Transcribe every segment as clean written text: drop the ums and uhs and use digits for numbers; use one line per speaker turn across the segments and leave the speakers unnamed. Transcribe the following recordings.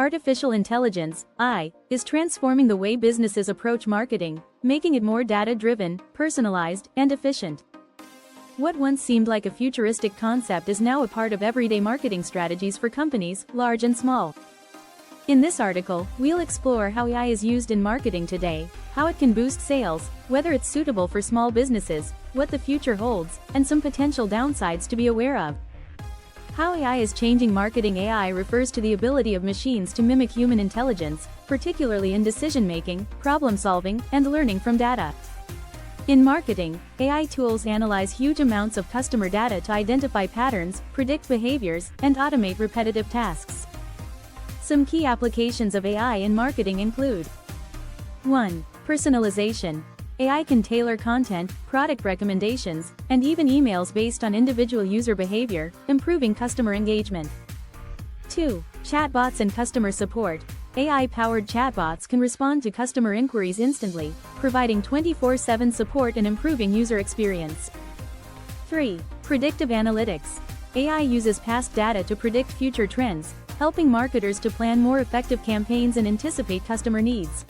Artificial intelligence, AI, is transforming the way businesses approach marketing, making it more data-driven, personalized, and efficient. What once seemed like a futuristic concept is now a part of everyday marketing strategies for companies, large and small. In this article, we'll explore how AI is used in marketing today, how it can boost sales, whether it's suitable for small businesses, what the future holds, and some potential downsides to be aware of. How AI is changing marketing. AI refers to the ability of machines to mimic human intelligence, particularly in decision-making, problem-solving, and learning from data. In marketing, AI tools analyze huge amounts of customer data to identify patterns, predict behaviors, and automate repetitive tasks. Some key applications of AI in marketing include 1. Personalization. AI can tailor content, product recommendations, and even emails based on individual user behavior, improving customer engagement. 2. Chatbots and customer support. AI-powered chatbots can respond to customer inquiries instantly, providing 24/7 support and improving user experience. 3. Predictive analytics. AI uses past data to predict future trends, helping marketers to plan more effective campaigns and anticipate customer needs.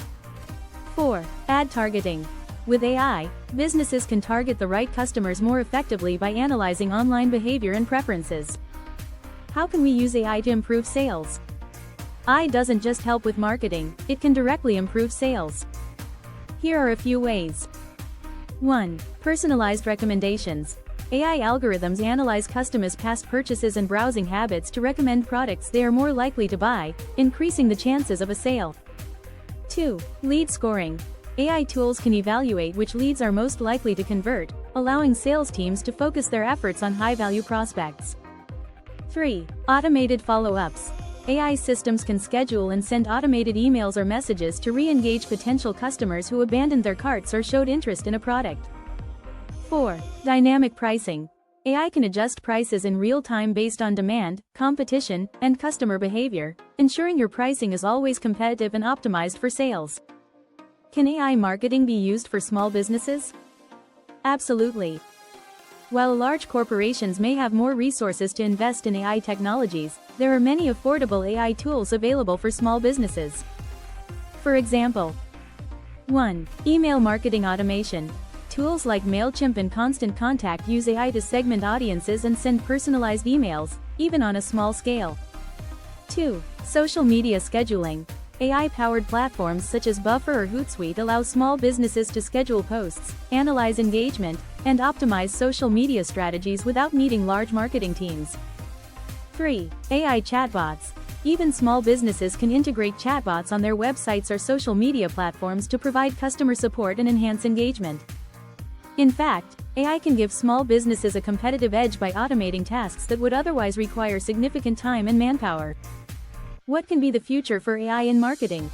4. Ad targeting. With AI, businesses can target the right customers more effectively by analyzing online behavior and preferences. How can we use AI to improve sales? AI doesn't just help with marketing, it can directly improve sales. Here are a few ways. 1. Personalized recommendations. AI algorithms analyze customers' past purchases and browsing habits to recommend products they are more likely to buy, increasing the chances of a sale. 2. Lead scoring. AI tools can evaluate which leads are most likely to convert, allowing sales teams to focus their efforts on high-value prospects. 3. Automated follow-ups. AI systems can schedule and send automated emails or messages to re-engage potential customers who abandoned their carts or showed interest in a product. 4. Dynamic pricing. AI can adjust prices in real time based on demand, competition, and customer behavior, ensuring your pricing is always competitive and optimized for sales. Can AI marketing be used for small businesses? Absolutely. While large corporations may have more resources to invest in AI technologies, there are many affordable AI tools available for small businesses. For example, 1. Email marketing automation. Tools like MailChimp and Constant Contact use AI to segment audiences and send personalized emails, even on a small scale. 2. Social media scheduling. AI-powered platforms such as Buffer or Hootsuite allow small businesses to schedule posts, analyze engagement, and optimize social media strategies without needing large marketing teams. 3. AI chatbots. Even small businesses can integrate chatbots on their websites or social media platforms to provide customer support and enhance engagement. In fact, AI can give small businesses a competitive edge by automating tasks that would otherwise require significant time and manpower. What can be the future for AI in marketing?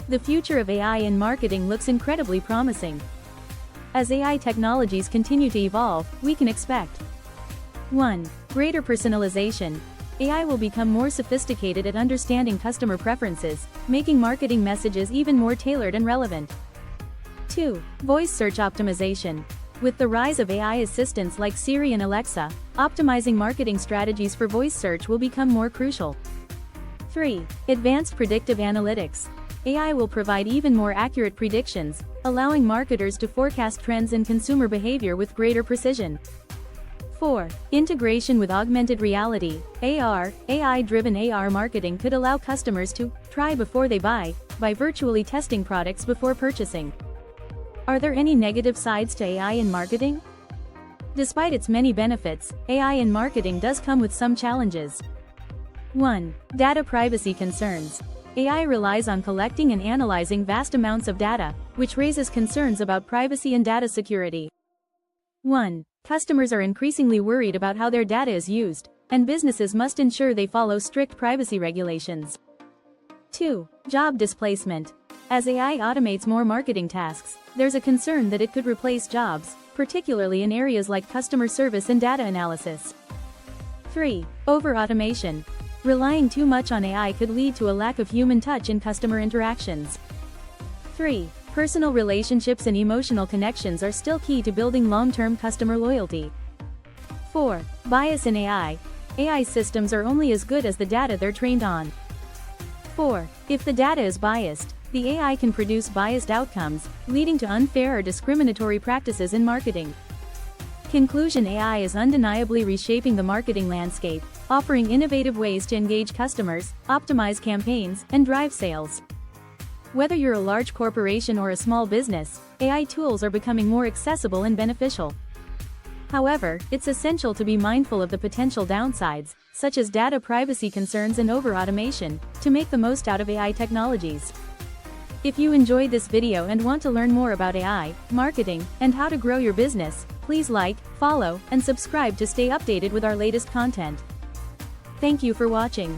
The future of AI in marketing looks incredibly promising. As AI technologies continue to evolve, we can expect 1. Greater personalization. AI will become more sophisticated at understanding customer preferences, making marketing messages even more tailored and relevant. 2. Voice search optimization. With the rise of AI assistants like Siri and Alexa, optimizing marketing strategies for voice search will become more crucial. 3. Advanced predictive analytics. AI will provide even more accurate predictions, allowing marketers to forecast trends in consumer behavior with greater precision. 4. Integration with augmented reality, AR. AI-driven AR marketing could allow customers to try before they buy, by virtually testing products before purchasing. Are there any negative sides to AI in marketing? Despite its many benefits, AI in marketing does come with some challenges. 1. Data privacy concerns. AI relies on collecting and analyzing vast amounts of data, which raises concerns about privacy and data security. 1. Customers are increasingly worried about how their data is used, and businesses must ensure they follow strict privacy regulations. 2. Job displacement. As AI automates more marketing tasks, there's a concern that it could replace jobs, particularly in areas like customer service and data analysis. 3. Over-automation. Relying too much on AI could lead to a lack of human touch in customer interactions. 3. Personal relationships and emotional connections are still key to building long-term customer loyalty. 4. Bias in AI. AI systems are only as good as the data they're trained on. 4. If the data is biased, the AI can produce biased outcomes, leading to unfair or discriminatory practices in marketing. Conclusion: AI is undeniably reshaping the marketing landscape, offering innovative ways to engage customers, optimize campaigns, and drive sales. Whether you're a large corporation or a small business, AI tools are becoming more accessible and beneficial. However, it's essential to be mindful of the potential downsides, such as data privacy concerns and over-automation, to make the most out of AI technologies. If you enjoyed this video and want to learn more about AI, marketing, and how to grow your business, please like, follow, and subscribe to stay updated with our latest content. Thank you for watching.